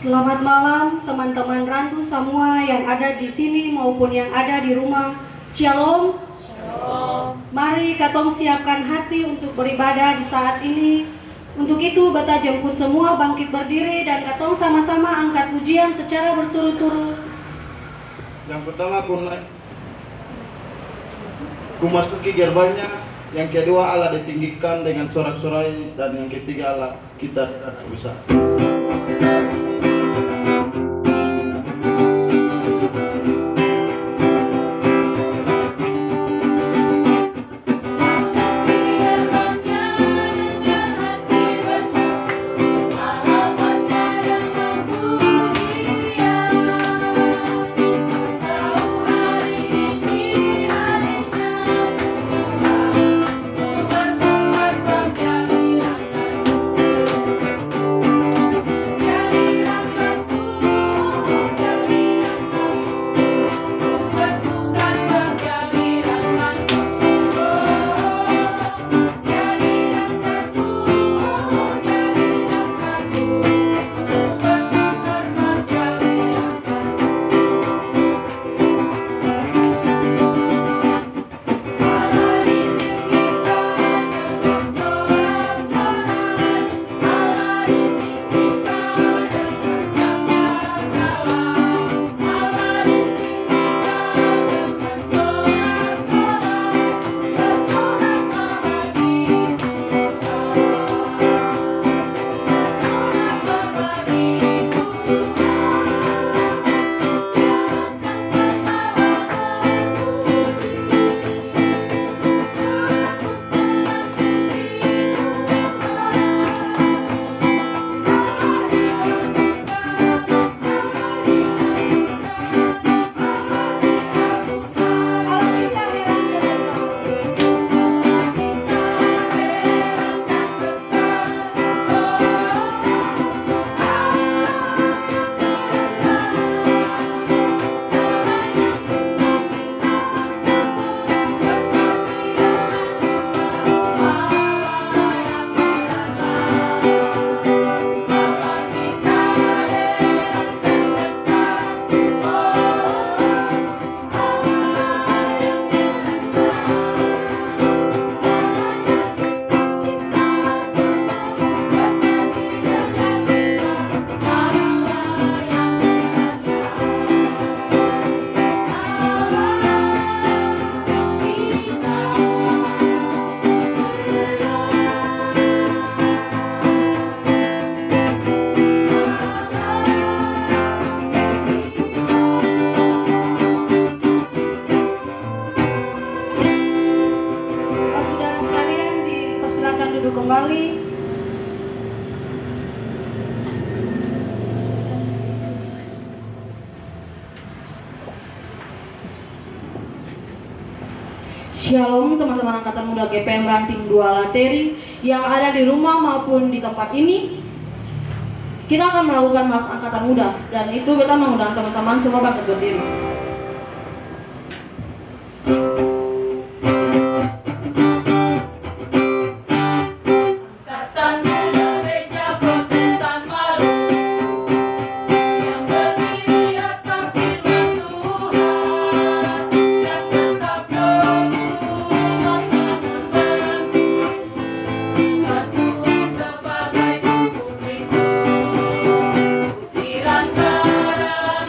Selamat malam teman-teman Randu semua yang ada di sini maupun yang ada di rumah. Shalom. Shalom. Mari katong siapkan hati untuk beribadah di saat ini. Untuk itu beta jemput semua bangkit berdiri dan katong sama-sama angkat pujian secara berturut-turut. Yang pertama ku masuki gerbangnya, yang kedua Allah ditinggikan dengan sorak-sorai, dan yang ketiga Allah kita tidak bisa. Kembali. Shalom teman-teman Angkatan Muda GPM Ranting 2 Lateri yang ada di rumah maupun di tempat ini. Kita akan melakukan Mars Angkatan Muda, dan itu beta mengundang teman-teman semua bangkit berdiri. Sebagai tubuh Kristus, butiran darah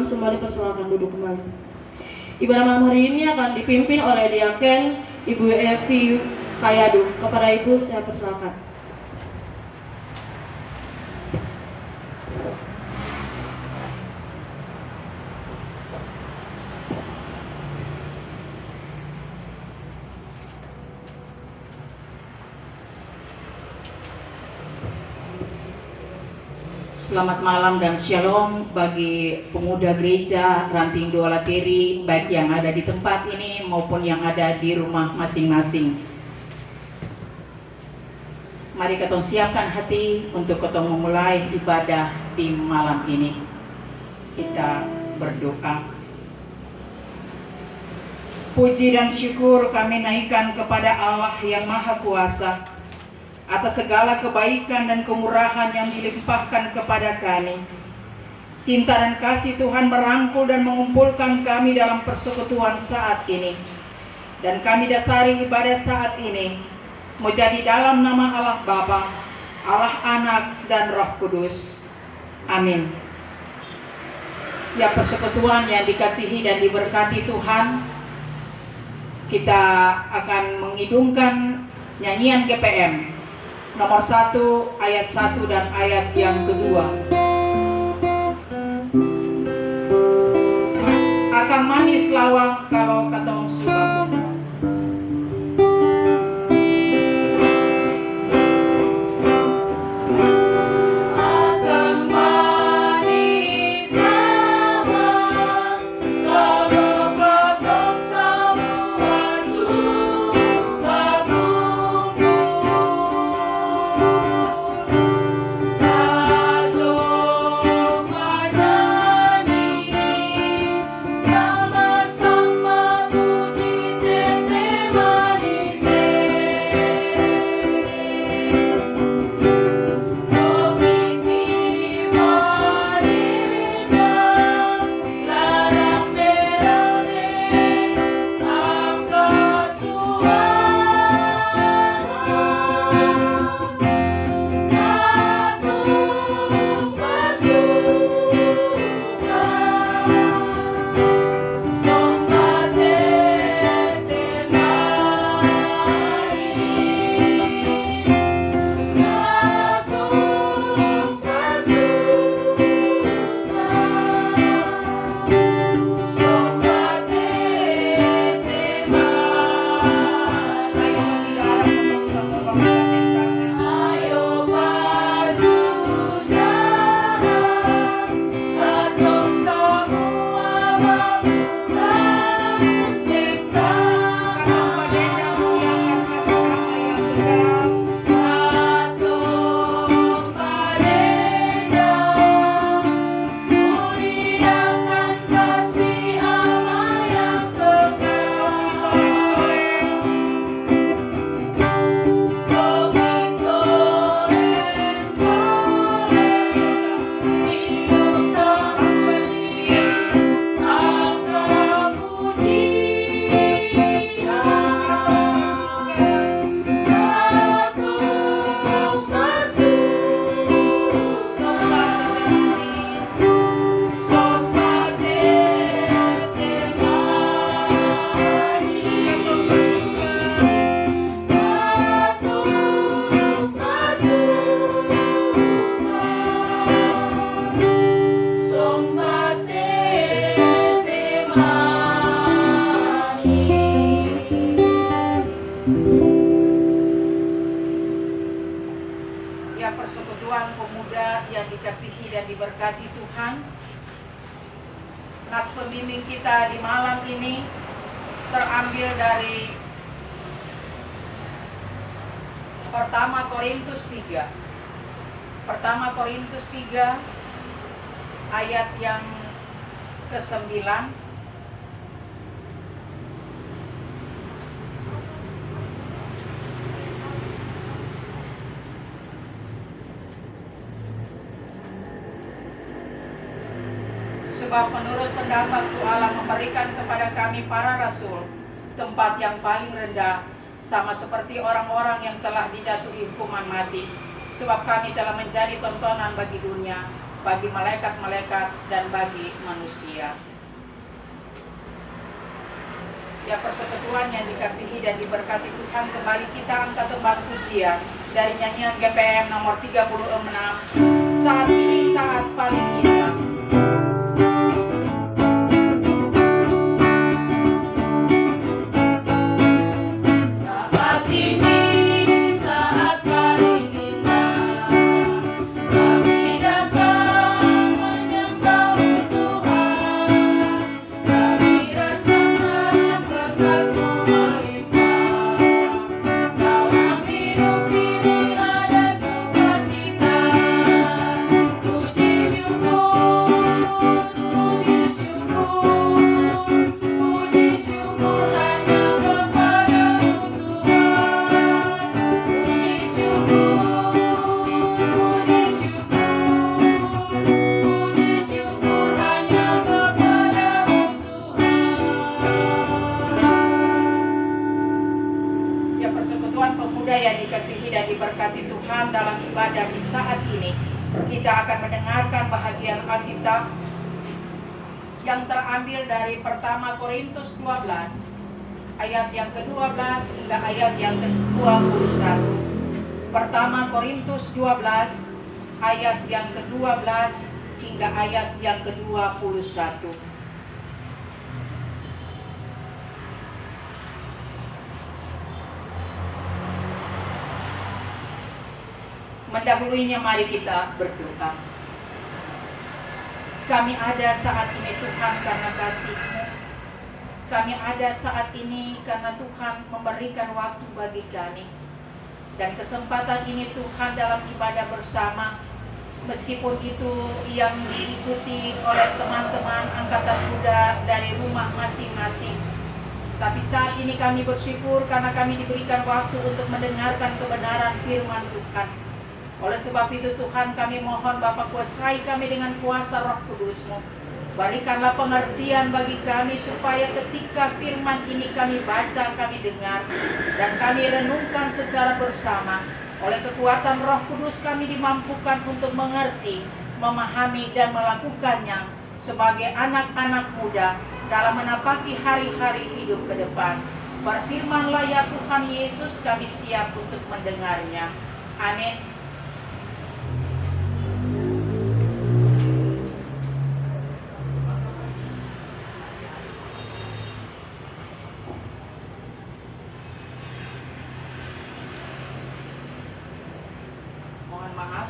teman-teman semua dipersilakan duduk kembali. Ibadah malam hari ini akan dipimpin oleh Diaken Ibu Evi Kayadu. Kepada Ibu saya persilakan. Selamat malam dan shalom bagi pemuda gereja Ranting Dua Lateri, baik yang ada di tempat ini maupun yang ada di rumah masing-masing. Mari kita siapkan hati untuk kita memulai ibadah di malam ini. Kita berdoa. Puji dan syukur kami naikkan kepada Allah yang Maha Kuasa atas segala kebaikan dan kemurahan yang dilimpahkan kepada kami. Cinta dan kasih Tuhan merangkul dan mengumpulkan kami dalam persekutuan saat ini. Dan kami dasari ibadah saat ini menjadi dalam nama Allah Bapa, Allah Anak, dan Roh Kudus. Amin. Ya, persekutuan yang dikasihi dan diberkati Tuhan, kita akan mengidungkan nyanyian GPM nomor 1 ayat 1 dan ayat yang kedua. Akan manis lawang kalau katong suka bunga. Persekutuan pemuda yang dikasihi dan diberkati Tuhan, nats pembimbing kita di malam ini terambil dari Pertama Korintus 3 ayat yang ke-9. Sebab menurut pendapatku Allah memberikan kepada kami para rasul tempat yang paling rendah, sama seperti orang-orang yang telah dijatuhi hukuman mati. Sebab kami telah menjadi tontonan bagi dunia, bagi malaikat-malaikat dan bagi manusia. Ya, persekutuan yang dikasihi dan diberkati Tuhan, kembali kita angkat tembang pujian dari nyanyian GPM nomor 36, Saat Ini Saat Paling Indah. Saat ini saat paling indah, kami datang menyembah Tuhan. Kami rasakan berkat-Mu melimpah. Dalam hidup ini ada sukacita. Puji syukur, puji syukur, puji syukur hanya kepada-Mu Tuhan. Puji syukur, puji syukur, puji syukur hanya kepada-Mu Tuhan. Ya, persekutuan pemuda yang dikasihi dan diberkati Tuhan, dalam ibadah di saat ini kita akan mendengarkan bahagian Alkitab yang terambil dari pertama Korintus 12 ayat yang ke-12 hingga ayat yang ke-21. Pertama Korintus 12 ayat yang ke-12 hingga ayat yang ke-21. Mendahulunya mari kita berdoa. Kami ada saat ini Tuhan karena kasih-Mu. Kami ada saat ini karena Tuhan memberikan waktu bagi kami. Dan kesempatan ini Tuhan dalam ibadah bersama, meskipun itu yang diikuti oleh teman-teman angkatan muda dari rumah masing-masing. Tapi saat ini kami bersyukur karena kami diberikan waktu untuk mendengarkan kebenaran firman Tuhan. Oleh sebab itu Tuhan, kami mohon Bapa, kuasai kami dengan kuasa Roh Kudus-Mu. Berikanlah pengertian bagi kami supaya ketika firman ini kami baca, kami dengar, dan kami renungkan secara bersama. Oleh kekuatan Roh Kudus kami dimampukan untuk mengerti, memahami, dan melakukannya sebagai anak-anak muda dalam menapaki hari-hari hidup ke depan. Berfirmanlah ya Tuhan Yesus, kami siap untuk mendengarnya. Amin.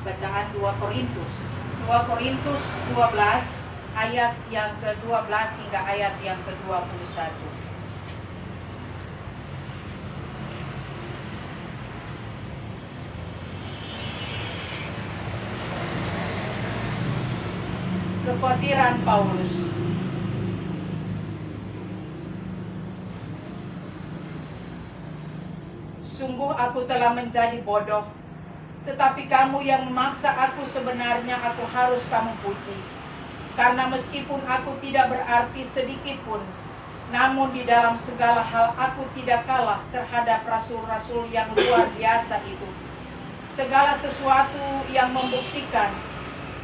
Bacaan 2 Korintus 12 ayat yang ke-12 hingga ayat yang ke-21. Kekhawatiran Paulus. Sungguh aku telah menjadi bodoh, tetapi kamu yang memaksa aku, sebenarnya aku harus kamu puji. Karena meskipun aku tidak berarti sedikit pun, namun di dalam segala hal aku tidak kalah terhadap rasul-rasul yang luar biasa itu. Segala sesuatu yang membuktikan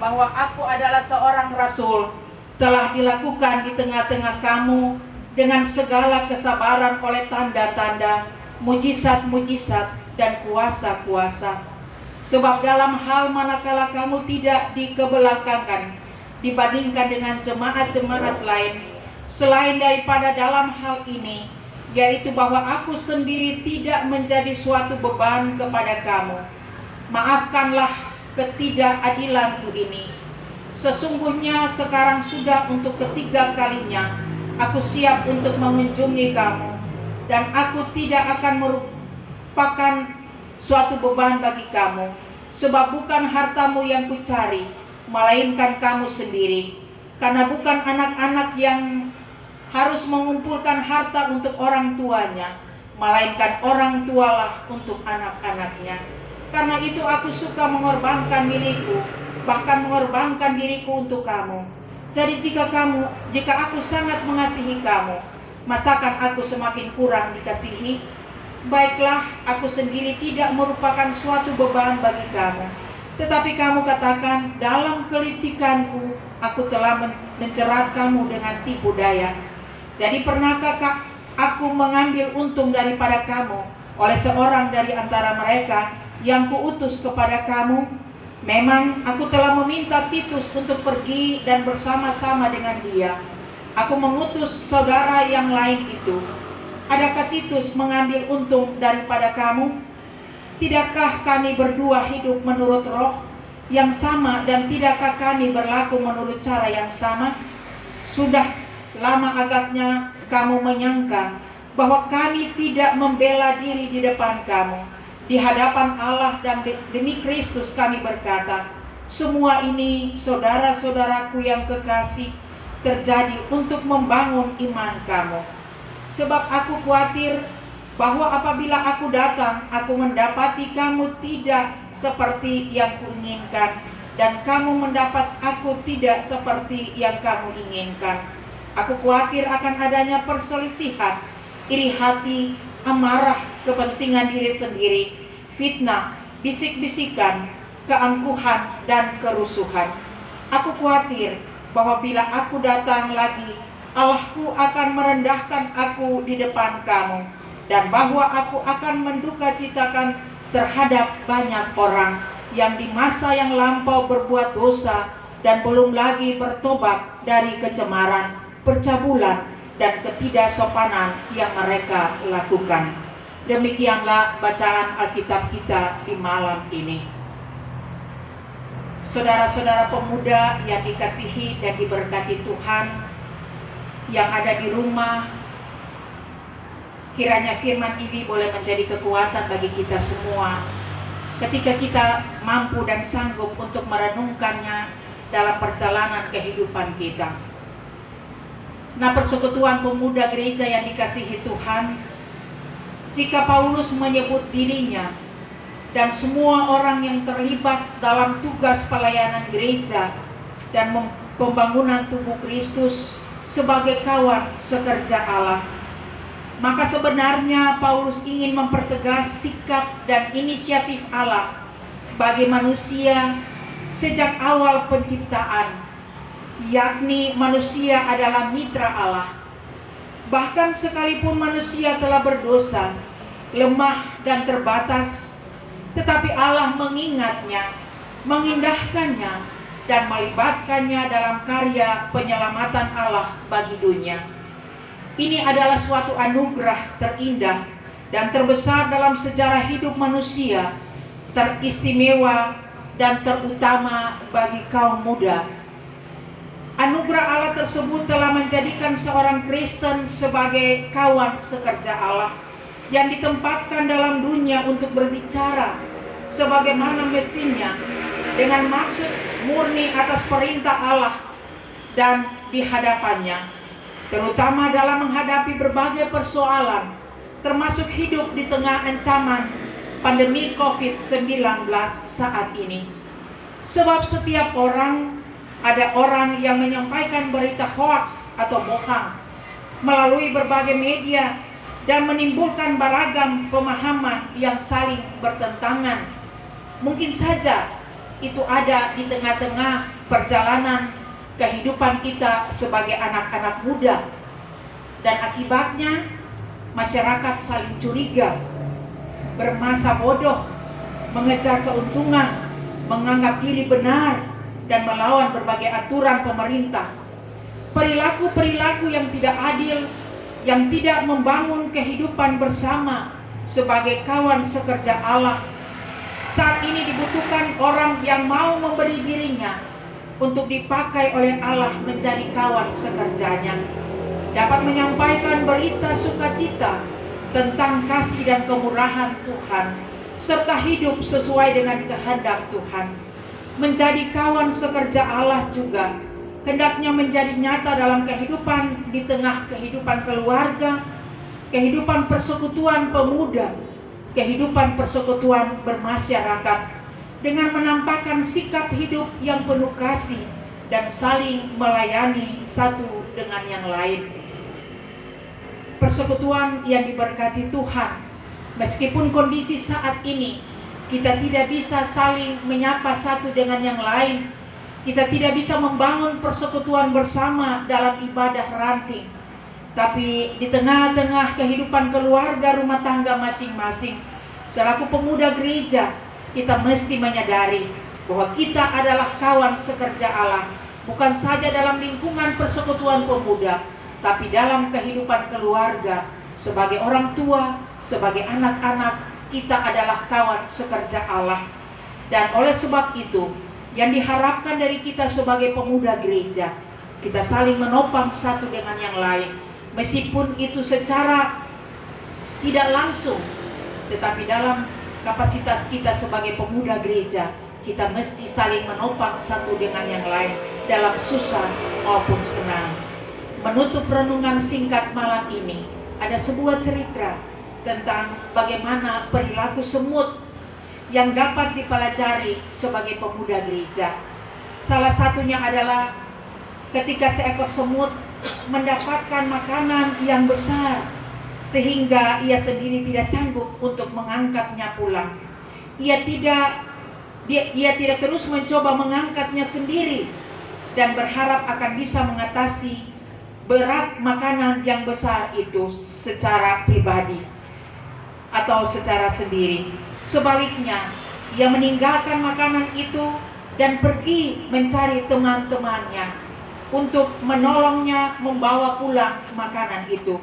bahwa aku adalah seorang rasul telah dilakukan di tengah-tengah kamu dengan segala kesabaran oleh tanda-tanda, mujizat-mujizat, dan kuasa-kuasa. Sebab dalam hal manakala kamu tidak dikebelakangkan dibandingkan dengan jemaat-jemaat lain, selain daripada dalam hal ini, yaitu bahwa aku sendiri tidak menjadi suatu beban kepada kamu. Maafkanlah ketidakadilanku ini. Sesungguhnya sekarang sudah untuk ketiga kalinya aku siap untuk mengunjungi kamu, dan aku tidak akan merupakan suatu beban bagi kamu, sebab bukan hartamu yang kucari, melainkan kamu sendiri. Karena bukan anak-anak yang harus mengumpulkan harta untuk orang tuanya, melainkan orang tualah untuk anak-anaknya. Karena itu aku suka mengorbankan milikku, bahkan mengorbankan diriku untuk kamu. Jadi jika aku sangat mengasihi kamu, masakan aku semakin kurang dikasihi? Baiklah, aku sendiri tidak merupakan suatu beban bagi kamu. Tetapi kamu katakan, dalam kelicikanku aku telah mencerat kamu dengan tipu daya. Jadi pernahkah aku mengambil untung daripada kamu oleh seorang dari antara mereka yang kuutus kepada kamu? Memang aku telah meminta Titus untuk pergi dan bersama-sama dengan dia. Aku mengutus saudara yang lain itu. Adakah Titus mengambil untung daripada kamu? Tidakkah kami berdua hidup menurut roh yang sama, dan tidakkah kami berlaku menurut cara yang sama? Sudah lama agaknya kamu menyangka bahwa kami tidak membela diri di depan kamu. Di hadapan Allah dan demi Kristus kami berkata, semua ini saudara-saudaraku yang kekasih terjadi untuk membangun iman kamu. Sebab aku khawatir bahwa apabila aku datang, aku mendapati kamu tidak seperti yang kuinginkan, dan kamu mendapat aku tidak seperti yang kamu inginkan. Aku khawatir akan adanya perselisihan, iri hati, amarah, kepentingan diri sendiri, fitnah, bisik-bisikan, keangkuhan, dan kerusuhan. Aku khawatir bahwa bila aku datang lagi, Allahku akan merendahkan aku di depan kamu, dan bahwa aku akan mendukacitakan terhadap banyak orang yang di masa yang lampau berbuat dosa dan belum lagi bertobat dari kecemaran, percabulan, dan ketidaksopanan yang mereka lakukan. Demikianlah bacaan Alkitab kita di malam ini. Saudara-saudara pemuda yang dikasihi dan diberkati Tuhan, yang ada di rumah, kiranya firman ini boleh menjadi kekuatan bagi kita semua ketika kita mampu dan sanggup untuk merenungkannya dalam perjalanan kehidupan kita. Nah, persekutuan pemuda gereja yang dikasihi Tuhan, jika Paulus menyebut dirinya dan semua orang yang terlibat dalam tugas pelayanan gereja dan pembangunan tubuh Kristus sebagai kawan sekerja Allah, maka sebenarnya Paulus ingin mempertegas sikap dan inisiatif Allah bagi manusia sejak awal penciptaan, yakni manusia adalah mitra Allah. Bahkan sekalipun manusia telah berdosa, lemah dan terbatas, tetapi Allah mengingatnya, mengindahkannya, dan melibatkannya dalam karya penyelamatan Allah bagi dunia. Ini adalah suatu anugerah terindah dan terbesar dalam sejarah hidup manusia, teristimewa dan terutama bagi kaum muda. Anugerah Allah tersebut telah menjadikan seorang Kristen sebagai kawan sekerja Allah yang ditempatkan dalam dunia untuk berbicara sebagaimana mestinya dengan maksud murni atas perintah Allah dan di hadapannya, terutama dalam menghadapi berbagai persoalan, termasuk hidup di tengah ancaman pandemi COVID-19 saat ini. Sebab setiap orang, ada orang yang menyampaikan berita hoaks atau bohong melalui berbagai media dan menimbulkan beragam pemahaman yang saling bertentangan. Mungkin saja itu ada di tengah-tengah perjalanan kehidupan kita sebagai anak-anak muda, dan akibatnya masyarakat saling curiga, bermasa bodoh, mengejar keuntungan, menganggap diri benar, dan melawan berbagai aturan pemerintah. Perilaku-perilaku yang tidak adil, yang tidak membangun kehidupan bersama sebagai kawan sekerja Allah. Saat ini dibutuhkan orang yang mau memberi dirinya untuk dipakai oleh Allah menjadi kawan sekerjanya, dapat menyampaikan berita sukacita tentang kasih dan kemurahan Tuhan, serta hidup sesuai dengan kehendak Tuhan. Menjadi kawan sekerja Allah juga hendaknya menjadi nyata dalam kehidupan di tengah kehidupan keluarga, kehidupan persekutuan pemuda, kehidupan persekutuan bermasyarakat, dengan menampakkan sikap hidup yang penuh kasih dan saling melayani satu dengan yang lain. Persekutuan yang diberkati Tuhan, meskipun kondisi saat ini Kita tidak bisa saling menyapa satu dengan yang lain. Kita tidak bisa membangun persekutuan bersama dalam ibadah ranting. Tapi di tengah-tengah kehidupan keluarga rumah tangga masing-masing, selaku pemuda gereja, kita mesti menyadari bahwa kita adalah kawan sekerja Allah. Bukan saja dalam lingkungan persekutuan pemuda, tapi dalam kehidupan keluarga, sebagai orang tua, sebagai anak-anak, kita adalah kawan sekerja Allah. Dan oleh sebab itu, yang diharapkan dari kita sebagai pemuda gereja, kita saling menopang satu dengan yang lain. Meskipun itu secara tidak langsung, tetapi dalam kapasitas kita sebagai pemuda gereja, kita mesti saling menopang satu dengan yang lain dalam susah maupun senang. Menutup renungan singkat malam ini, ada sebuah cerita tentang bagaimana perilaku semut yang dapat dipelajari sebagai pemuda gereja. Salah satunya adalah ketika seekor semut mendapatkan makanan yang besar sehingga ia sendiri tidak sanggup untuk mengangkatnya pulang. Ia tidak terus mencoba mengangkatnya sendiri dan berharap akan bisa mengatasi berat makanan yang besar itu secara pribadi atau secara sendiri. Sebaliknya, ia meninggalkan makanan itu dan pergi mencari teman-temannya untuk menolongnya membawa pulang makanan itu.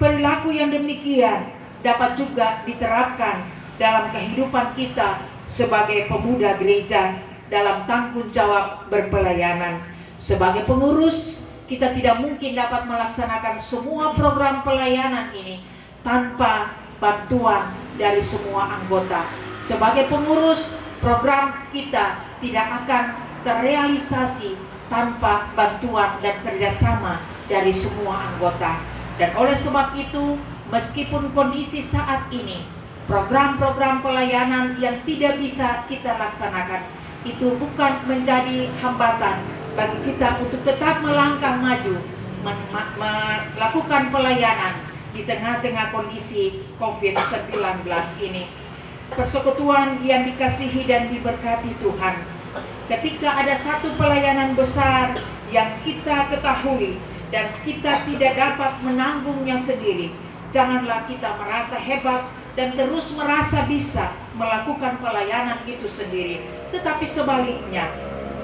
Perilaku yang demikian dapat juga diterapkan dalam kehidupan kita sebagai pemuda gereja dalam tanggung jawab berpelayanan. Sebagai pengurus, kita tidak mungkin dapat melaksanakan semua program pelayanan ini tanpa bantuan dari semua anggota. Sebagai pengurus, program kita tidak akan terrealisasi tanpa bantuan dan kerjasama dari semua anggota. Dan oleh sebab itu, meskipun kondisi saat ini program-program pelayanan yang tidak bisa kita laksanakan, itu bukan menjadi hambatan bagi kita untuk tetap melangkah maju melakukan pelayanan di tengah-tengah kondisi COVID-19 ini. Persekutuan yang dikasihi dan diberkati Tuhan, ketika ada satu pelayanan besar yang kita ketahui dan kita tidak dapat menanggungnya sendiri, janganlah kita merasa hebat dan terus merasa bisa melakukan pelayanan itu sendiri. Tetapi sebaliknya,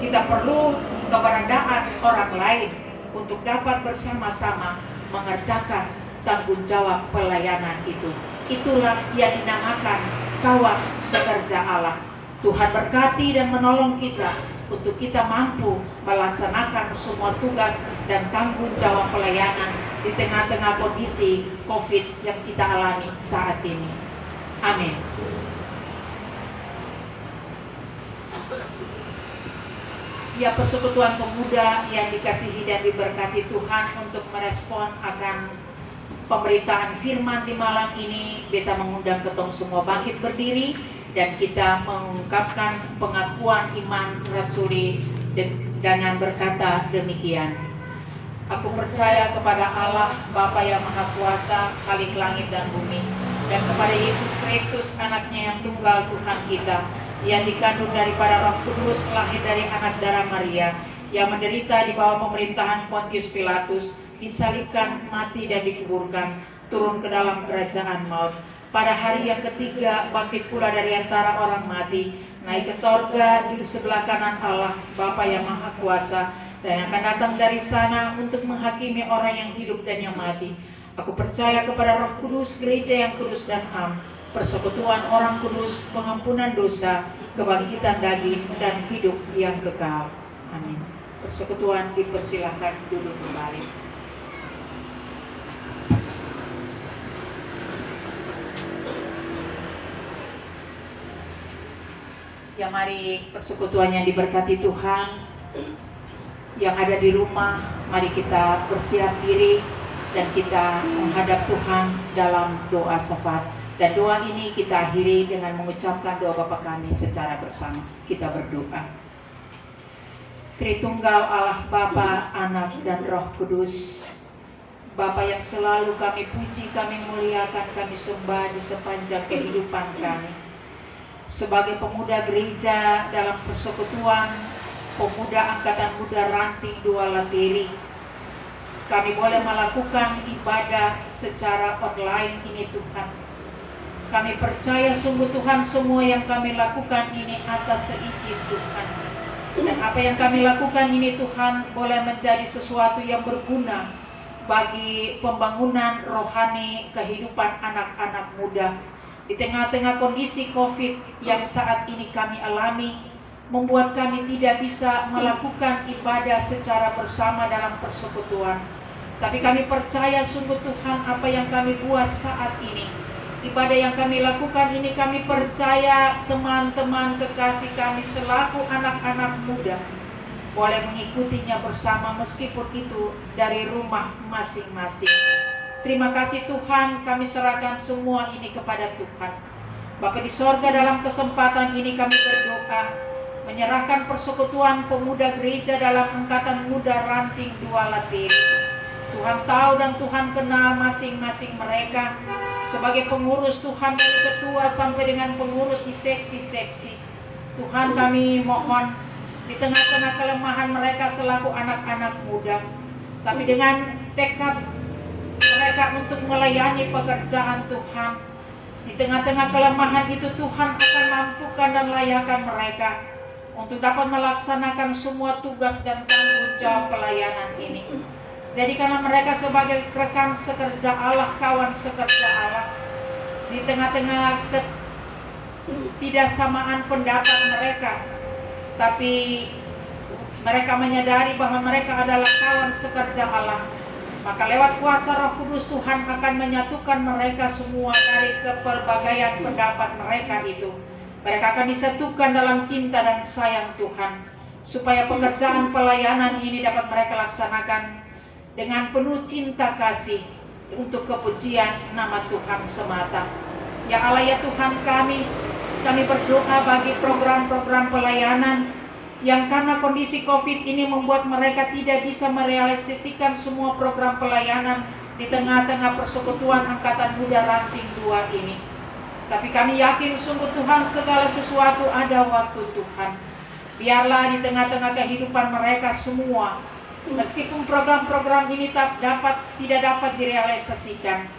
kita perlu keberadaan orang lain untuk dapat bersama-sama mengerjakan tanggung jawab pelayanan itu. Itulah yang dinamakan kawan sekerja Allah. Tuhan berkati dan menolong kita untuk kita mampu melaksanakan semua tugas dan tanggung jawab pelayanan di tengah-tengah kondisi COVID yang kita alami saat ini. Amin. Ya, persekutuan pemuda yang dikasihi dan diberkati Tuhan, untuk merespon akan pemberitaan firman di malam ini, beta mengundang ketong semua bangkit berdiri dan kita mengungkapkan pengakuan iman rasuli dengan berkata demikian. Aku percaya kepada Allah Bapa yang Maha Kuasa, Khalik langit dan bumi, dan kepada Yesus Kristus, anaknya yang tunggal Tuhan kita, yang dikandung daripada Roh Kudus, lahir dari anak darah Maria, yang menderita di bawah pemerintahan Pontius Pilatus, disalibkan, mati dan dikuburkan, turun ke dalam kerajaan maut. Pada hari yang ketiga bangkit pula dari antara orang mati, naik ke sorga, di sebelah kanan Allah Bapa yang Maha Kuasa, dan akan datang dari sana untuk menghakimi orang yang hidup dan yang mati. Aku percaya kepada Roh Kudus, gereja yang kudus dan am, persekutuan orang kudus, pengampunan dosa, kebangkitan daging, dan hidup yang kekal. Amin. Persekutuan dipersilakan duduk kembali. Ya, mari persekutuan yang diberkati Tuhan, yang ada di rumah, mari kita bersiap diri dan kita menghadap Tuhan dalam doa syafaat. Dan doa ini kita akhiri dengan mengucapkan doa Bapa kami secara bersama. Kita berdoa. Tritunggal Allah Bapa, Anak dan Roh Kudus, Bapa yang selalu kami puji, kami muliakan, kami sembah di sepanjang kehidupan kami. sebagai pemuda gereja dalam persekutuan pemuda Angkatan Muda Ranting 2 Lateri. Kami boleh melakukan ibadah secara online ini Tuhan. Kami percaya sungguh Tuhan semua yang kami lakukan ini atas seizin Tuhan. Dan apa yang kami lakukan ini Tuhan boleh menjadi sesuatu yang berguna bagi pembangunan rohani kehidupan anak-anak muda. Di tengah-tengah kondisi COVID yang saat ini kami alami, membuat kami tidak bisa melakukan ibadah secara bersama dalam persekutuan. Tapi kami percaya sungguh Tuhan apa yang kami buat saat ini, ibadah yang kami lakukan ini, kami percaya teman-teman kekasih kami selaku anak-anak muda boleh mengikutinya bersama meskipun itu dari rumah masing-masing. Terima kasih Tuhan, kami serahkan semua ini kepada Tuhan. Bapa di sorga, dalam kesempatan ini kami berdoa menyerahkan persekutuan pemuda gereja dalam Angkatan Muda Ranting 2 Lateri. Tuhan tahu dan Tuhan kenal masing-masing mereka. Sebagai pengurus Tuhan, dari ketua sampai dengan pengurus di seksi-seksi, Tuhan kami mohon di tengah-tengah kelemahan mereka selaku anak-anak muda, tapi dengan tekad mereka untuk melayani pekerjaan Tuhan, di tengah-tengah kelemahan itu Tuhan akan mampukan dan layakan mereka untuk dapat melaksanakan semua tugas dan tanggung jawab pelayanan ini. Jadikanlah mereka sebagai rekan sekerja Allah, kawan sekerja Allah. Di tengah-tengah ketidaksamaan pendapat mereka, tapi mereka menyadari bahwa mereka adalah kawan sekerja Allah. Maka lewat kuasa Roh Kudus Tuhan akan menyatukan mereka semua dari kepelbagaian pendapat mereka itu. Mereka akan disatukan dalam cinta dan sayang Tuhan, supaya pekerjaan pelayanan ini dapat mereka laksanakan dengan penuh cinta kasih untuk kepujian nama Tuhan semata. Ya Allah ya Tuhan kami berdoa bagi program-program pelayanan yang karena kondisi COVID ini membuat mereka tidak bisa merealisasikan semua program pelayanan di tengah-tengah persekutuan Angkatan Muda Ranting 2 ini. Tapi kami yakin sungguh Tuhan segala sesuatu ada waktu Tuhan. Biarlah di tengah-tengah kehidupan mereka semua, meskipun program-program ini tidak dapat direalisasikan,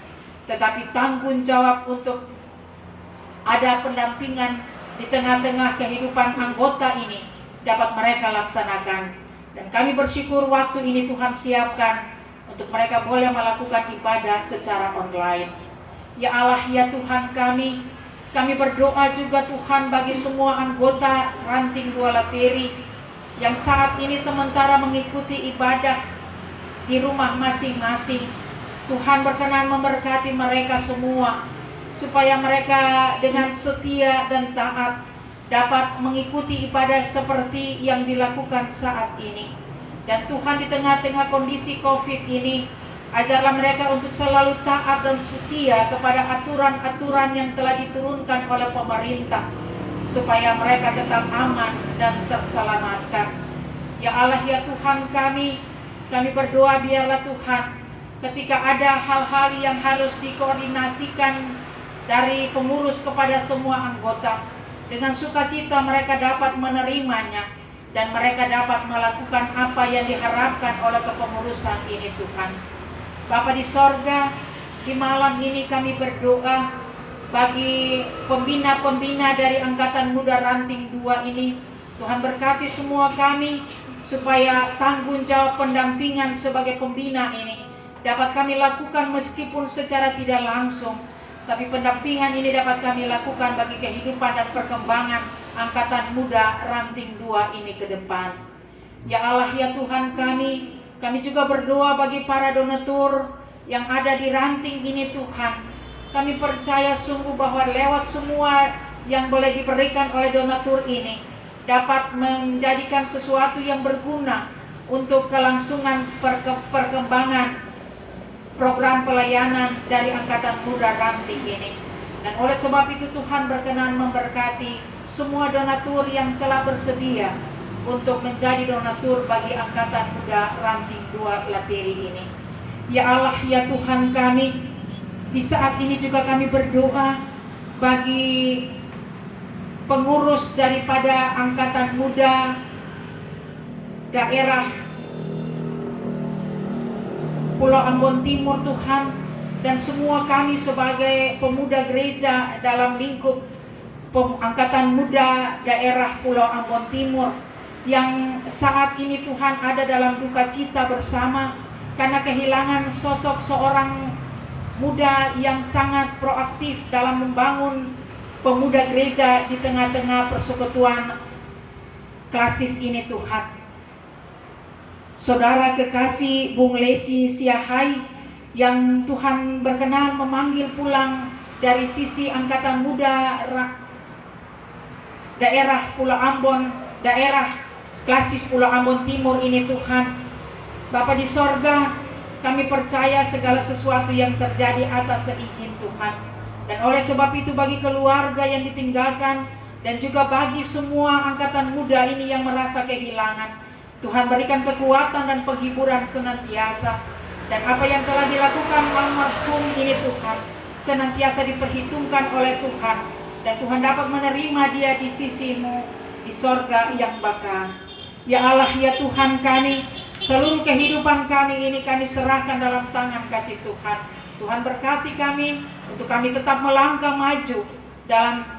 tetapi tanggung jawab untuk ada pendampingan di tengah-tengah kehidupan anggota ini dapat mereka laksanakan. Dan kami bersyukur waktu ini Tuhan siapkan untuk mereka boleh melakukan ibadah secara online. Ya Allah ya Tuhan kami berdoa juga Tuhan bagi semua anggota Ranting 2 Lateri yang saat ini sementara mengikuti ibadah di rumah masing-masing. Tuhan berkenan memberkati mereka semua, supaya mereka dengan setia dan taat dapat mengikuti ibadah seperti yang dilakukan saat ini. Dan Tuhan di tengah-tengah kondisi COVID ini, ajarlah mereka untuk selalu taat dan setia kepada aturan-aturan yang telah diturunkan oleh pemerintah, supaya mereka tetap aman dan terselamatkan. Ya Allah ya Tuhan kami berdoa biarlah Tuhan ketika ada hal-hal yang harus dikoordinasikan dari pengurus kepada semua anggota, dengan sukacita mereka dapat menerimanya dan mereka dapat melakukan apa yang diharapkan oleh kepengurusan ini Tuhan. Bapa di sorga, di malam ini kami berdoa bagi pembina-pembina dari Angkatan Muda Ranting 2 ini. Tuhan berkati semua kami supaya tanggung jawab pendampingan sebagai pembina ini dapat kami lakukan meskipun secara tidak langsung, tapi pendampingan ini dapat kami lakukan bagi kehidupan dan perkembangan Angkatan Muda Ranting 2 ini ke depan. Ya Allah ya Tuhan kami juga berdoa bagi para donatur yang ada di Ranting ini Tuhan. Kami percaya sungguh bahwa lewat semua yang boleh diberikan oleh donatur ini dapat menjadikan sesuatu yang berguna untuk kelangsungan perkembangan program pelayanan dari Angkatan Muda Ranting ini. Dan oleh sebab itu Tuhan berkenan memberkati semua donatur yang telah bersedia untuk menjadi donatur bagi Angkatan Muda Ranting 2 Lateri ini. Ya Allah ya Tuhan kami, di saat ini juga kami berdoa bagi pengurus daripada angkatan muda daerah Pulau Ambon Timur Tuhan, dan semua kami sebagai pemuda gereja dalam lingkup angkatan muda daerah Pulau Ambon Timur yang saat ini Tuhan ada dalam duka cita bersama karena kehilangan sosok seorang muda yang sangat proaktif dalam membangun pemuda gereja di tengah-tengah persekutuan klasis ini Tuhan. Saudara kekasih Bung Lesi Siahai yang Tuhan berkenan memanggil pulang dari sisi angkatan muda daerah Pulau Ambon, daerah klasis Pulau Ambon Timur ini Tuhan. Bapa di sorga, kami percaya segala sesuatu yang terjadi atas seizin Tuhan. Dan oleh sebab itu bagi keluarga yang ditinggalkan dan juga bagi semua angkatan muda ini yang merasa kehilangan, Tuhan berikan kekuatan dan penghiburan senantiasa. Dan apa yang telah dilakukan almarhum ini Tuhan senantiasa diperhitungkan oleh Tuhan. Dan Tuhan dapat menerima dia di sisi-Mu di sorga yang bakal. Ya Allah, ya Tuhan kami, seluruh kehidupan kami ini kami serahkan dalam tangan kasih Tuhan. Tuhan berkati kami untuk kami tetap melangkah maju dalam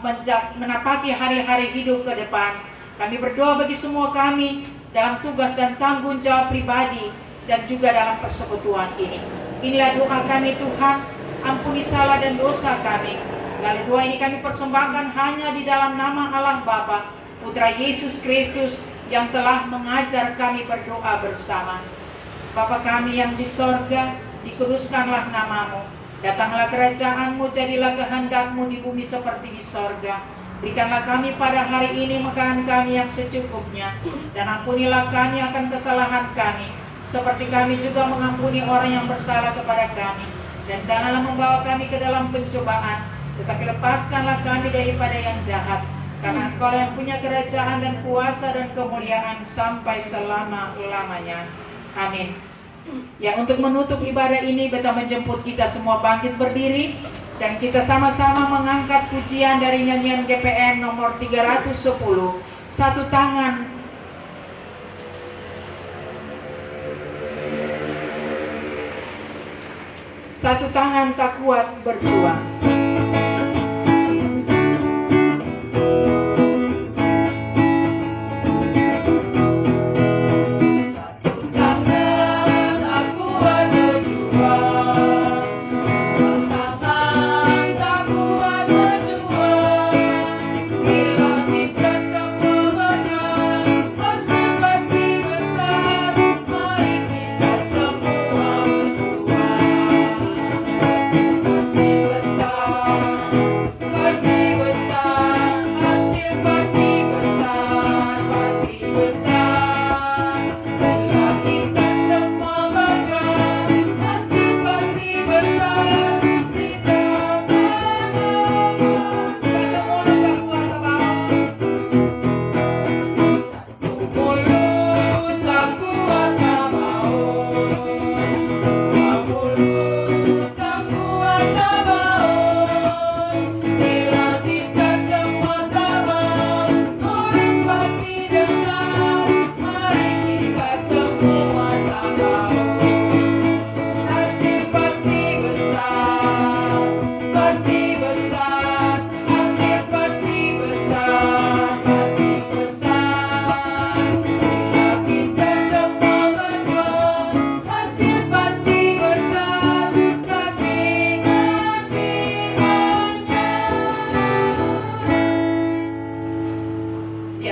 menapaki hari-hari hidup ke depan. Kami berdoa bagi semua kami dalam tugas dan tanggung jawab pribadi dan juga dalam persekutuan ini. Inilah doa kami Tuhan, ampuni salah dan dosa kami. Lalu doa ini kami persembahkan hanya di dalam nama Allah Bapa, Putra Yesus Kristus yang telah mengajar kami berdoa bersama. Bapa kami yang di sorga, dikuduskanlah namamu. Datanglah kerajaan-Mu, jadilah kehendak-Mu di bumi seperti di sorga. Berikanlah kami pada hari ini makanan kami yang secukupnya, dan ampunilah kami akan kesalahan kami, seperti kami juga mengampuni orang yang bersalah kepada kami. Dan janganlah membawa kami ke dalam pencobaan, tetapi lepaskanlah kami daripada yang jahat. Karena Engkau yang punya kerajaan dan kuasa dan kemuliaan sampai selama-lamanya. Amin. Ya, untuk menutup ibadah ini, beta menjemput kita semua bangkit berdiri. Dan kita sama-sama mengangkat pujian dari nyanyian GPM nomor 310. Satu tangan. Satu tangan tak kuat berjuang.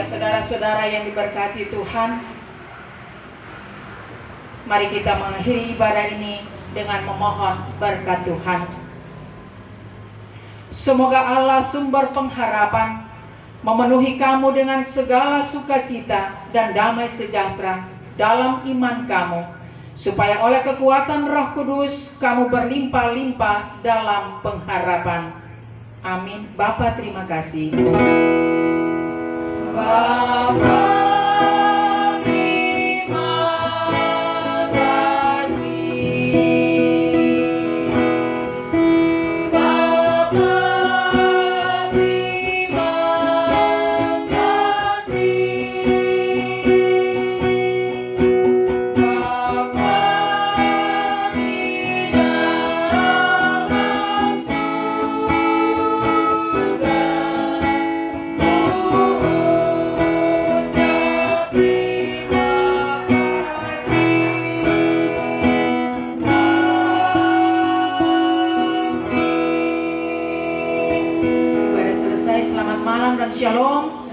Saudara-saudara yang diberkati Tuhan, mari kita mengakhiri ibadah ini dengan memohon berkat Tuhan. Semoga Allah sumber pengharapan memenuhi kamu dengan segala sukacita dan damai sejahtera dalam iman kamu, supaya oleh kekuatan Roh Kudus kamu berlimpah-limpah dalam pengharapan. Amin. Bapa, terima kasih. Bapa, terima kasih. Bapa, terima selamat malam dan shalom.